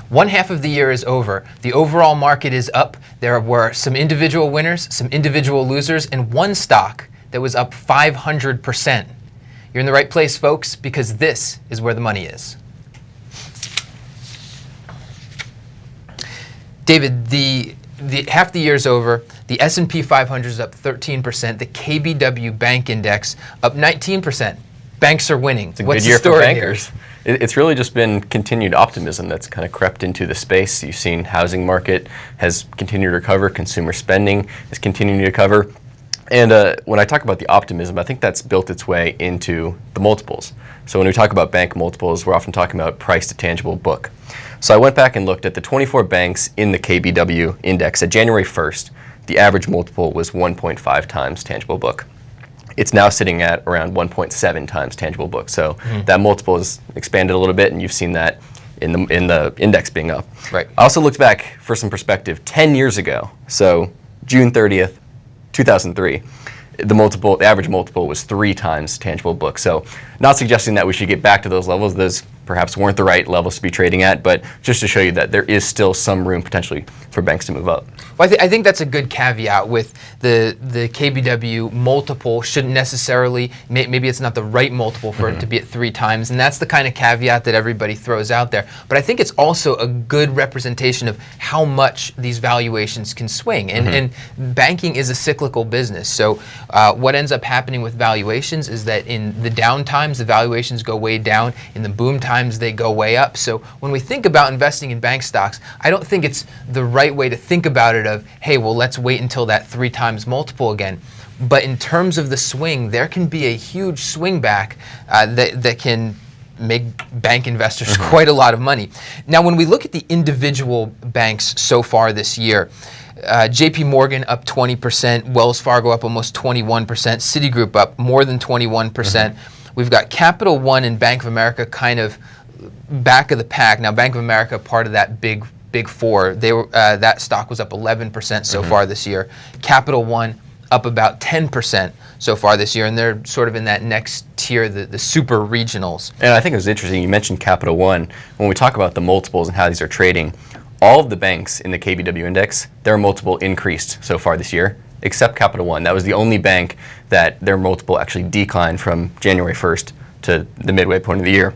One half of the year is over. The overall market is up. There were some individual winners, some individual losers, and one stock that was up 500%. You're in the right place, folks, because this is where the money is. David, the half the year's over. The S&P 500 is up 13%. The KBW Bank Index up 19%. Banks are winning. It's a good year for bankers. It's really just been continued optimism that's kind of crept into the space. You've seen housing market has continued to recover. Consumer spending is continuing to recover. And when I talk about the optimism, I think that's built its way into the multiples. So when we talk about bank multiples, we're often talking about price to tangible book. So I went back and looked at the 24 banks in the KBW index at January 1st. The average multiple was 1.5 times tangible book. It's now sitting at around 1.7 times tangible book. So that multiple has expanded a little bit, and you've seen that in the index being up. Right. I also looked back for some perspective 10 years ago. So June 30th, 2003. The average multiple was 3 times tangible book. So not suggesting that we should get back to those levels. Those perhaps weren't the right levels to be trading at, but just to show you that there is still some room potentially for banks to move up. Well, I think that's a good caveat with the KBW multiple shouldn't necessarily, maybe it's not the right multiple for it to be at 3 times, and that's the kind of caveat that everybody throws out there. But I think it's also a good representation of how much these valuations can swing. And banking is a cyclical business. So what ends up happening with valuations is that in the down times, the valuations go way down. In the boom times, they go way up. So when we think about investing in bank stocks, I don't think it's the right way to think about it of, hey, well, let's wait until that 3 times multiple again. But in terms of the swing, there can be a huge swing back that can make bank investors quite a lot of money. Now, when we look at the individual banks so far this year, JP Morgan up 20%, Wells Fargo up almost 21%, Citigroup up more than 21%. We've got Capital One and Bank of America kind of back of the pack. Now, Bank of America, part of that big four, they were that stock was up 11% so far this year. Capital One up about 10% so far this year, and they're sort of in that next tier, the super regionals. And I think it was interesting, you mentioned Capital One. When we talk about the multiples and how these are trading, all of the banks in the KBW index, their multiple increased so far this year, except Capital One. That was the only bank that their multiple actually declined from January 1st to the midway point of the year.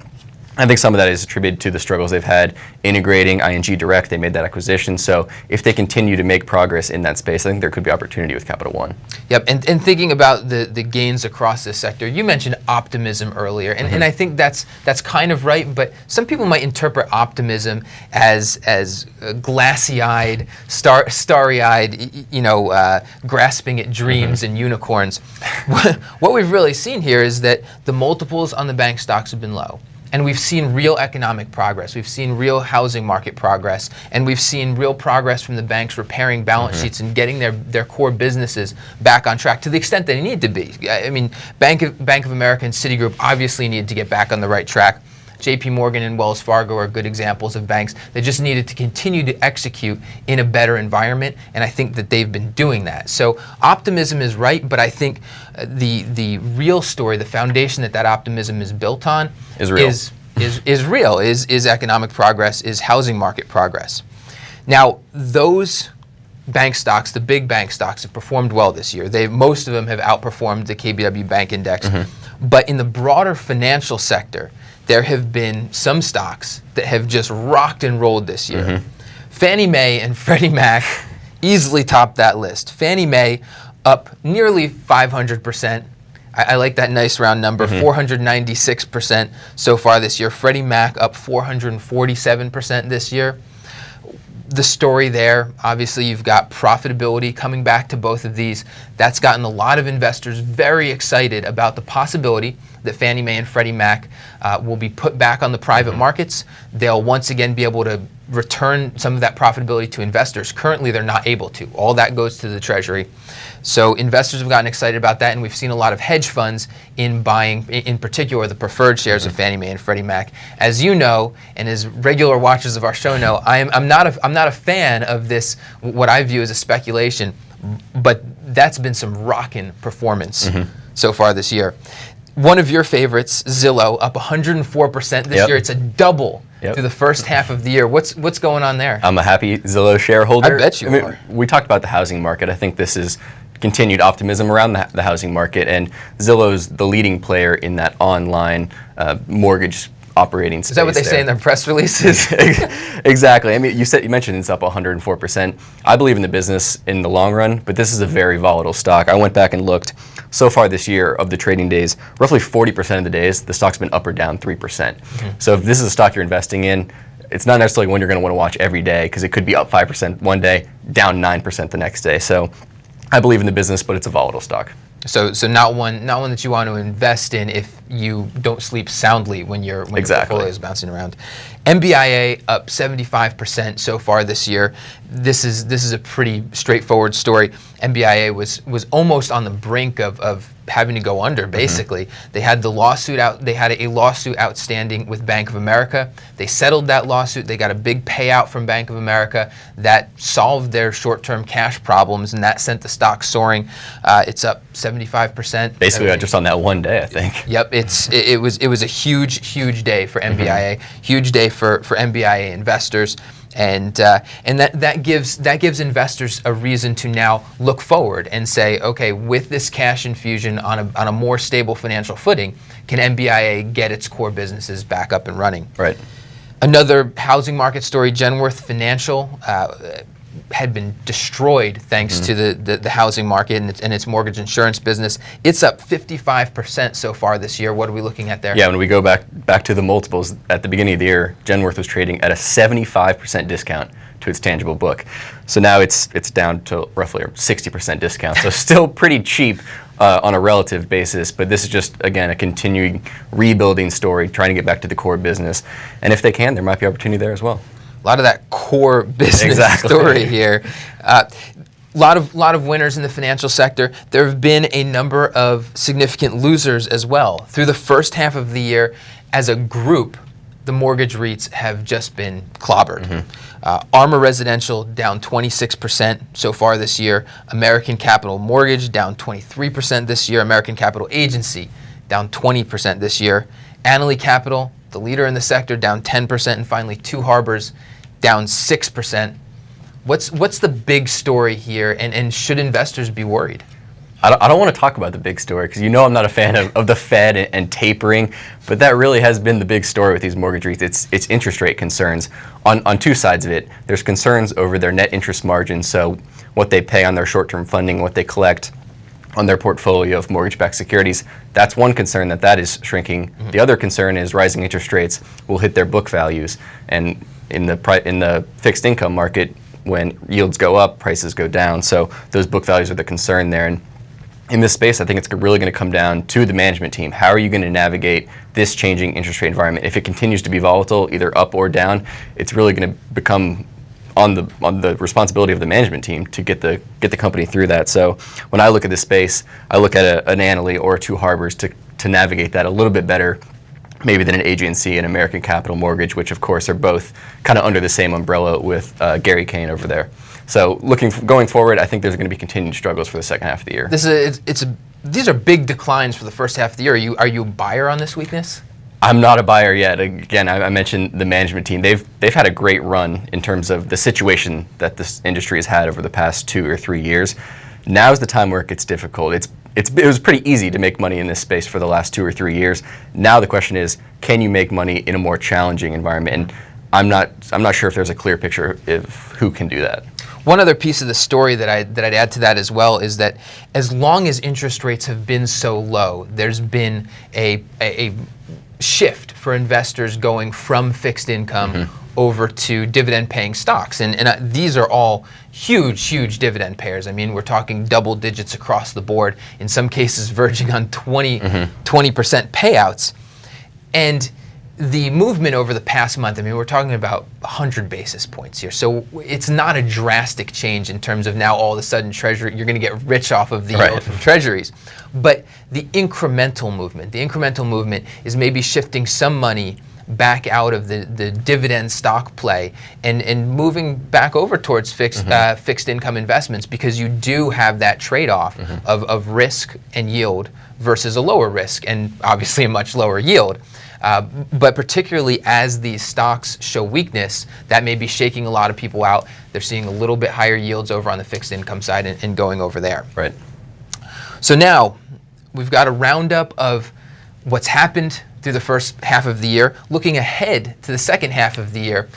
I think some of that is attributed to the struggles they've had integrating ING Direct. They made that acquisition. So if they continue to make progress in that space, I think there could be opportunity with Capital One. Yep, and thinking about the gains across this sector, you mentioned optimism earlier, and I think that's kind of right, but some people might interpret optimism as glassy-eyed, starry-eyed, grasping at dreams and unicorns. What we've really seen here is that the multiples on the bank stocks have been low. And we've seen real economic progress. We've seen real housing market progress. And we've seen real progress from the banks repairing balance sheets and getting their core businesses back on track to the extent they need to be. I mean, Bank of America and Citigroup obviously needed to get back on the right track. JP Morgan and Wells Fargo are good examples of banks that just needed to continue to execute in a better environment, and I think that they've been doing that. So optimism is right, but I think the real story, the foundation that optimism is built on is real, is economic progress, is housing market progress. Now, those bank stocks, the big bank stocks, have performed well this year. Most of them have outperformed the KBW Bank Index, but in the broader financial sector, there have been some stocks that have just rocked and rolled this year. Fannie Mae and Freddie Mac easily topped that list. Fannie Mae up nearly 500%. I like that nice round number, 496% so far this year. Freddie Mac up 447% this year. The story there, obviously you've got profitability coming back to both of these. That's gotten a lot of investors very excited about the possibility that Fannie Mae and Freddie Mac will be put back on the private markets. They'll once again be able to return some of that profitability to investors. Currently, they're not able to. All that goes to the Treasury. So investors have gotten excited about that, and we've seen a lot of hedge funds in buying, in particular, the preferred shares of Fannie Mae and Freddie Mac. As you know, and as regular watchers of our show know, I'm not a fan of this, what I view as a speculation, but that's been some rockin' performance so far this year. One of your favorites, Zillow, up 104% this year. It's a double Yep. through the first half of the year. What's going on there? I'm a happy Zillow shareholder. I bet you are. We talked about the housing market. I think this is continued optimism around the housing market, and Zillow's the leading player in that online mortgage operating space. Is that what they say in their press releases? Exactly. I mean, you mentioned it's up 104%. I believe in the business in the long run, but this is a very volatile stock. I went back and looked. So far this year, of the trading days, roughly 40% of the days, the stock's been up or down 3%. So if this is a stock you're investing in, it's not necessarily one you're going to want to watch every day, because it could be up 5% one day, down 9% the next day. So I believe in the business, but it's a volatile stock. So not one that you want to invest in if you don't sleep soundly when your portfolio is bouncing around. MBIA up 75% so far this year. This is a pretty straightforward story. MBIA was almost on the brink of having to go under, basically. They had the lawsuit out. They had a lawsuit outstanding with Bank of America. They settled that lawsuit. They got a big payout from Bank of America that solved their short-term cash problems, and that sent the stock soaring. It's up 75%. Basically, just on that one day, I think. Yep, it was a huge day for MBIA, huge day for MBIA investors. And that gives investors a reason to now look forward and say, okay, with this cash infusion on a more stable financial footing, can MBIA get its core businesses back up and running? Right. Another housing market story, Genworth Financial had been destroyed thanks to the housing market and its mortgage insurance business. It's up 55% so far this year. What are we looking at there? Yeah, when we go back to the multiples, at the beginning of the year, Genworth was trading at a 75% discount to its tangible book. So now it's down to roughly a 60% discount. So still pretty cheap on a relative basis, but this is just, again, a continuing rebuilding story, trying to get back to the core business. And if they can, there might be opportunity there as well. A lot of that core business story here. Lot of winners in the financial sector. There have been a number of significant losers as well. Through the first half of the year, as a group, the mortgage REITs have just been clobbered. Armor Residential down 26% so far this year. American Capital Mortgage down 23% this year. American Capital Agency down 20% this year. Annaly Capital, the leader in the sector, down 10%, and finally Two Harbors down 6%. What's the big story here, and should investors be worried? I don't want to talk about the big story, because I'm not a fan of the Fed and tapering, but that really has been the big story with these mortgage REITs. It's interest rate concerns on two sides of it. There's concerns over their net interest margin, so what they pay on their short-term funding, what they collect on their portfolio of mortgage-backed securities. That's one concern, that is shrinking. The other concern is rising interest rates will hit their book values, and in the fixed income market, when yields go up, prices go down. So those book values are the concern there. And in this space, I think it's really going to come down to the management team. How are you going to navigate this changing interest rate environment? If it continues to be volatile, either up or down, it's really going to become on the responsibility of the management team to get the company through that. So when I look at this space, I look at an Annaly or a Two Harbors to navigate that a little bit better, maybe than an agency and American Capital Mortgage, which of course are both kind of under the same umbrella with Gary Kane over there. So going forward, I think there's going to be continued struggles for the second half of the year. These are big declines for the first half of the year. Are you a buyer on this weakness? I'm not a buyer yet. Again, I mentioned the management team. They've had a great run in terms of the situation that this industry has had over the past 2 or 3 years. Now's the time where it gets difficult. It was pretty easy to make money in this space for the last 2 or 3 years. Now the question is, can you make money in a more challenging environment? And I'm not sure if there's a clear picture of who can do that. One other piece of the story that I'd add to that as well is that as long as interest rates have been so low, there's been a shift for investors going from fixed income over to dividend-paying stocks. And these are all huge dividend payers. I mean, we're talking double digits across the board, in some cases verging on 20% payouts. And the movement over the past month, I mean, we're talking about 100 basis points here. So it's not a drastic change in terms of now all of a sudden Treasury, you're going to get rich off of the yield from Treasuries. But the incremental movement is maybe shifting some money back out of the dividend stock play and moving back over towards fixed income investments, because you do have that trade-off of risk and yield versus a lower risk and obviously a much lower yield. But particularly as these stocks show weakness, that may be shaking a lot of people out. They're seeing a little bit higher yields over on the fixed income side and going over there. Right. So now we've got a roundup of what's happened through the first half of the year. Looking ahead to the second half of the year,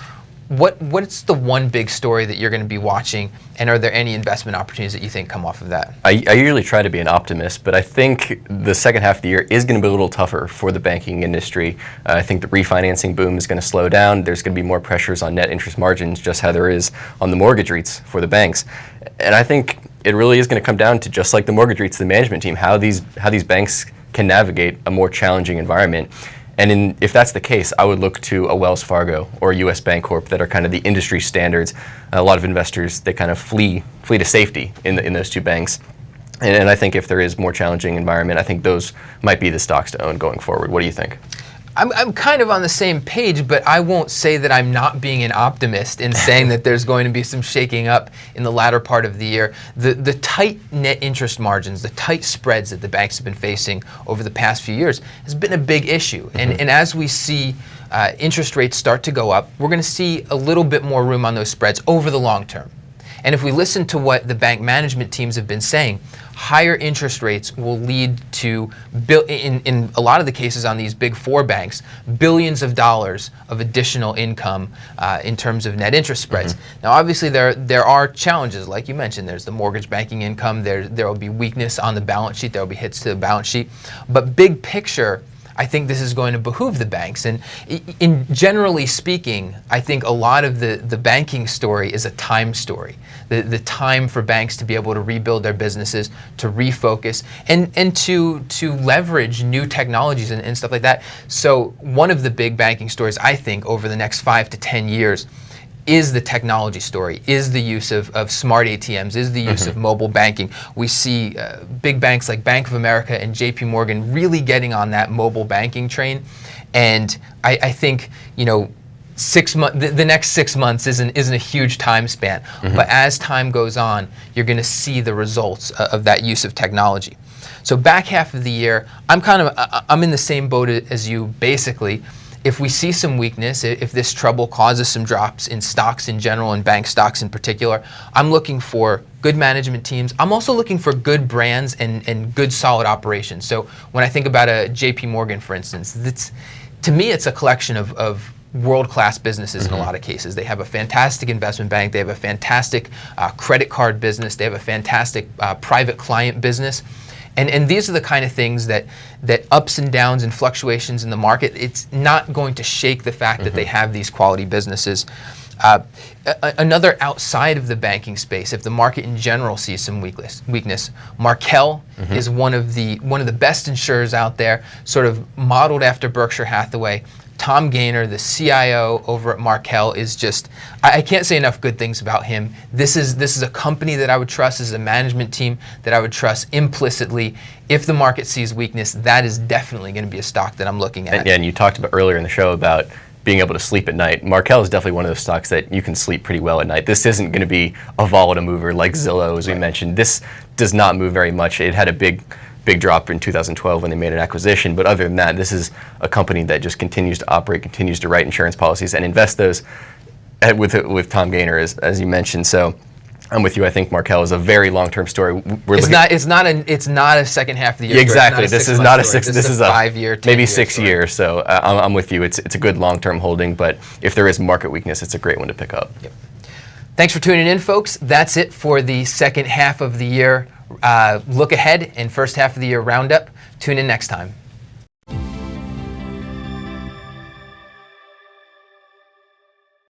what's the one big story that you're going to be watching, and are there any investment opportunities that you think come off of that? I usually try to be an optimist, but I think the second half of the year is going to be a little tougher for the banking industry. I think the refinancing boom is going to slow down. There's going to be more pressures on net interest margins, just how there is on the mortgage REITs for the banks. And I think it really is going to come down to, just like the mortgage REITs, the management team, how these banks can navigate a more challenging environment. And if that's the case, I would look to a Wells Fargo or a U.S. Bancorp that are kind of the industry standards. A lot of investors, they kind of flee to safety in those two banks. And I think if there is more challenging environment, I think those might be the stocks to own going forward. What do you think? I'm kind of on the same page, but I won't say that I'm not being an optimist in saying that there's going to be some shaking up in the latter part of the year. The tight net interest margins, the tight spreads that the banks have been facing over the past few years has been a big issue. And as we see interest rates start to go up, we're going to see a little bit more room on those spreads over the long term. And if we listen to what the bank management teams have been saying, higher interest rates will lead to, in a lot of the cases on these big four banks, billions of dollars of additional income in terms of net interest spreads. Now, obviously, there are challenges, like you mentioned. There's the mortgage banking income. There will be weakness on the balance sheet. There will be hits to the balance sheet. But big picture, I think this is going to behoove the banks. And in generally speaking, I think a lot of the banking story is a time story. The time for banks to be able to rebuild their businesses, to refocus, and to leverage new technologies and stuff like that. So one of the big banking stories, I think, over the next 5 to 10 years is the technology story, is the use of smart ATMs, is the use of mobile banking. We see big banks like Bank of America and JP Morgan really getting on that mobile banking train. And I think, the next 6 months isn't a huge time span. But as time goes on, you're going to see the results of that use of technology. So back half of the year, I'm in the same boat as you, basically. If we see some weakness, if this trouble causes some drops in stocks in general and bank stocks in particular, I'm looking for good management teams. I'm also looking for good brands and good solid operations. So when I think about a JP Morgan, for instance, to me it's a collection of world-class businesses in a lot of cases. They have a fantastic investment bank. They have a fantastic credit card business. They have a fantastic private client business. And these are the kind of things that ups and downs and fluctuations in the market, it's not going to shake the fact that they have these quality businesses. Another outside of the banking space, if the market in general sees some weakness, Markel is one of the best insurers out there, sort of modeled after Berkshire Hathaway. Tom Gaynor, the CIO over at Markel, is just, I can't say enough good things about him. This is a company that I would trust. This is a management team that I would trust implicitly. If the market sees weakness, that is definitely going to be a stock that I'm looking at. And you talked about earlier in the show about being able to sleep at night. Markel is definitely one of those stocks that you can sleep pretty well at night. This isn't going to be a volatile mover like Zillow, as we mentioned. This does not move very much. It had a big drop in 2012 when they made an acquisition. But other than that, this is a company that just continues to operate, continues to write insurance policies and invest those with Tom Gaynor, as you mentioned. So I'm with you. I think Markel is a very long-term story. It's not a second half of the year. Exactly. This is not a six. This is a 5 year, maybe 6 years. So I'm with you. It's a good long-term holding. But if there is market weakness, it's a great one to pick up. Yep. Thanks for tuning in, folks. That's it for the second half of the year look ahead and first half of the year roundup. Tune in next time.